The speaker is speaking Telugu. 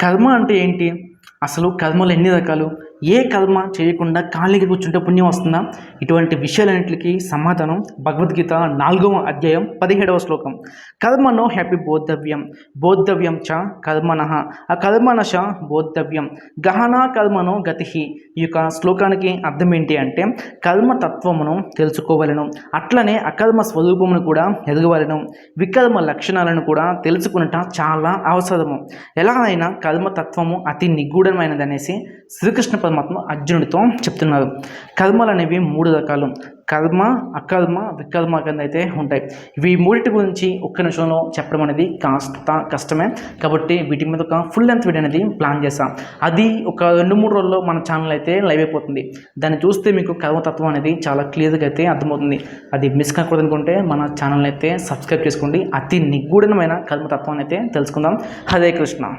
కర్మ అంటే ఏంటి? అసలు కర్మలు ఎన్ని రకాలు? ఏ కర్మ చేయకుండా ఖాళీగా కూర్చుంటే పుణ్యం వస్తుందా? ఇటువంటి విషయాలన్నిటికి సమాధానం భగవద్గీత 4వ అధ్యాయం 17వ శ్లోకం. కర్మణో హ్యాపీ బోద్ధవ్యం బోద్ధవ్యం చ కర్మణః అకర్మణశ బోద్ధవ్యం గహనా కర్మణో గతి. ఈ యొక్క శ్లోకానికి అర్థం ఏంటి అంటే కర్మతత్వమును తెలుసుకోవలను, అట్లనే అకర్మ స్వరూపమును కూడా ఎదగవలను, వికర్మ లక్షణాలను కూడా తెలుసుకున్నట చాలా అవసరము. ఎలాగైనా కర్మతత్వము అతి నిగూఢమైనది అనేసి శ్రీకృష్ణ పరమాత్మ అర్జునుడితో చెప్తున్నారు. కర్మలు అనేవి 3 రకాలు. కర్మ, అకర్మ, వికర్మ కింద అయితే ఉంటాయి. ఇవి మూడింటి గురించి ఒక్క నిమిషంలో చెప్పడం అనేది కాస్త కష్టమే. కాబట్టి వీటి మీద ఒక ఫుల్ లెంత్ వీడియో అనేది ప్లాన్ చేశాం. అది ఒక 2-3 రోజుల్లో మన ఛానల్ అయితే లైవ్ అయిపోతుంది. దాన్ని చూస్తే మీకు కర్మతత్వం అనేది చాలా క్లియర్గా అయితే అర్థమవుతుంది. అది మిస్ కాకూడదు అనుకుంటే మన ఛానల్ అయితే సబ్స్క్రైబ్ చేసుకోండి. అతి నిగూఢమైన కర్మతత్వాన్ని అయితే తెలుసుకుందాం. హరే కృష్ణ.